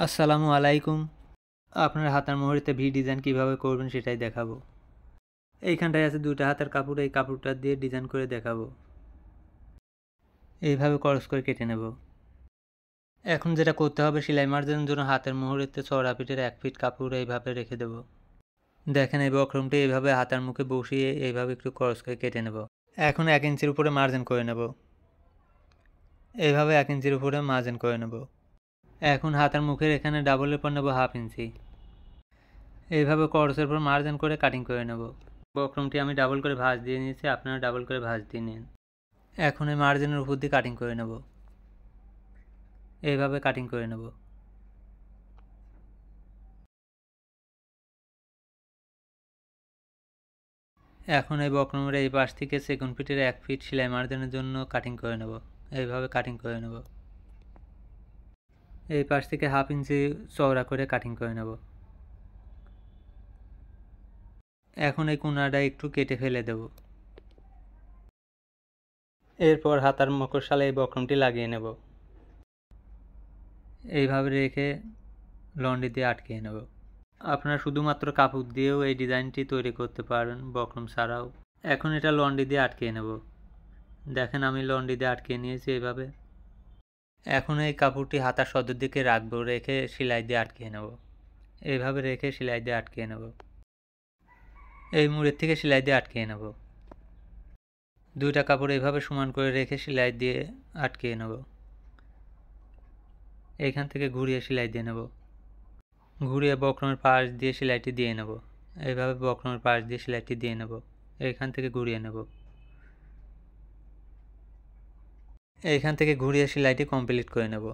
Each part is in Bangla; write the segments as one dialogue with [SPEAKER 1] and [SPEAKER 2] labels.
[SPEAKER 1] আসসালামু আলাইকুম। আপনার হাতার মোহরিতে ভি ডিজাইন কিভাবে করবেন সেটাই দেখাবো। এইখানটায় আছে দুইটা হাতের কাপড়, এই কাপড়টা দিয়ে ডিজাইন করে দেখাবো। এইভাবে ক্রস করে কেটে নেব। এখন যেটা করতে হবে, সেলাই মার্জিনের জন্য হাতের মোহরিতে চওড়া পিঠের 1 ফিট কাপড় এইভাবে রেখে দেব। দেখেন এই বক্রমটি এইভাবে হাতার মুখে বসিয়ে এইভাবে একটু ক্রস করে কেটে নেব। এখন 1 ইঞ্চির উপরে মার্জিন করে নেব। এইভাবে 1 ইঞ্চির উপরে মার্জিন করে নেব। এখন হাতার মুখের এখানে ডাবলের পর নেব 1/2 ইঞ্চি। এইভাবে ক্রসের পর মার্জিন করে কাটিং করে নেব। বক্রমটি আমি ডাবল করে ভাঁজ দিয়ে নিয়েছি, আপনারা ডাবল করে ভাঁজ দিয়ে নিন। এখন এই মার্জিনের উপর দিয়ে কাটিং করে নেব। এইভাবে কাটিং করে নেব। এখন এই বক্রমের এই পাশ থেকে সেকেন্ড ফিটের 1 ফিট সেলাই মার্জিনের জন্য কাটিং করে নেব। এইভাবে কাটিং করে নেব। এই পাশ থেকে 1/2 ইঞ্চি চওড়া করে কাটিং করে নেব। এখন এই কোণাটা একটু কেটে ফেলে দেব। এরপর হাতার মকরশালে এই বক্রমটি লাগিয়ে নেব। এইভাবে রেখে লন্ডি দিয়ে আটকিয়ে নেব। আপনারা শুধুমাত্র কাপড় দিয়েও এই ডিজাইনটি তৈরি করতে পারেন, বক্রম ছাড়াও। এখন এটা লন্ডি দিয়ে আটকিয়ে নেব। দেখেন আমি লন্ডি দিয়ে আটকিয়ে নিয়েছি এইভাবে। এখন এই কাপড়টি হাতার সদর দিকে রাখবো, রেখে সেলাই দিয়ে আটকিয়ে নেব। এইভাবে রেখে সেলাই দিয়ে আটকিয়ে নেব। এই মুড়ের থেকে সেলাই দিয়ে আটকিয়ে নেব। দুইটা কাপড় এইভাবে সমান করে রেখে সেলাই দিয়ে আটকিয়ে নেব। এইখান থেকে ঘুরিয়ে সেলাই দিয়ে নেব। ঘুরিয়ে বক্রমের পাশ দিয়ে সেলাইটি দিয়ে নেব। এইভাবে বক্রমের পাশ দিয়ে সেলাইটি দিয়ে নেব। এইখান থেকে ঘুরিয়ে নেব। এইখান থেকে ঘুরিয়ে সেলাইটি কমপ্লিট করে নেব।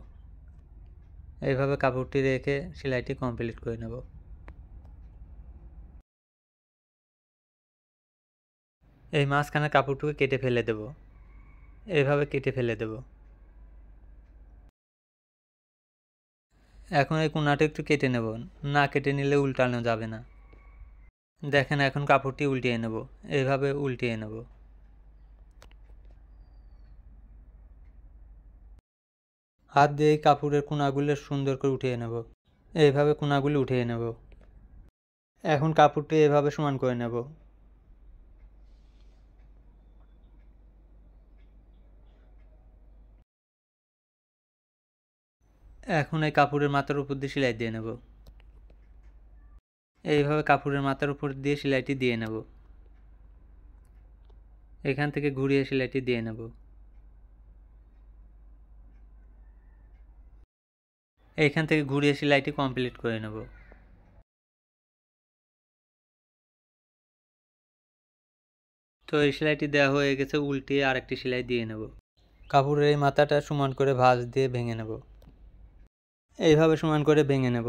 [SPEAKER 1] এইভাবে কাপড়টি রেখে সেলাইটি কমপ্লিট করে নেব। এই মাঝখানে কাপড়টুকু কেটে ফেলে দেব। এইভাবে কেটে ফেলে দেব। এখন এই কোণাটা একটু কেটে নেব, না কেটে নিলে উল্টানো যাবে না। দেখেন এখন কাপড়টি উল্টিয়ে নেব। এইভাবে উল্টিয়ে নেব। হাত দিয়ে কাপড়ের কোণাগুলো সুন্দর করে উঠিয়ে নেব। এইভাবে কোণাগুলো উঠিয়ে নেব। এখন কাপড়টি এভাবে সমান করে নেব। এখন এই কাপড়ের মাথার উপর দিয়ে সেলাই দিয়ে নেব। এইভাবে কাপড়ের মাথার উপর দিয়ে সেলাইটি দিয়ে নেব। এখান থেকে ঘুরিয়ে সেলাইটি দিয়ে নেব। এইখান থেকে ঘুরিয়ে সেলাইটি কমপ্লিট করে নেব। তো এই সেলাইটি দেওয়া হয়ে গেছে, উল্টিয়ে আরেকটি সেলাই দিয়ে নেব। কাপড়ের এই মাথাটা সমান করে ভাঁজ দিয়ে ভেঙে নেব। এইভাবে সমান করে ভেঙে নেব।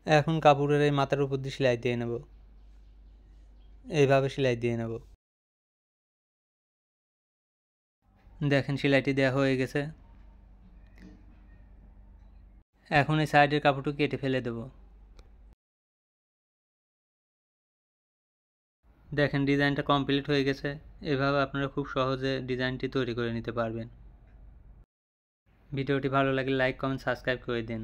[SPEAKER 1] এখন কাপড়ের এই মাথার উপর দিয়ে সেলাই দিয়ে নেব। এইভাবে সেলাই দিয়ে নেব। দেখেন সেলাইটি দেওয়া হয়ে গেছে। এখন এই সাইডের কাপড়টি কেটে ফেলে দেব। দেখেন ডিজাইনটা কমপ্লিট হয়ে গেছে। এভাবে আপনারা খুব সহজে ডিজাইনটি তৈরি করে নিতে পারবেন। ভিডিওটি ভালো লাগলে লাইক, কমেন্ট, সাবস্ক্রাইব করে দিন।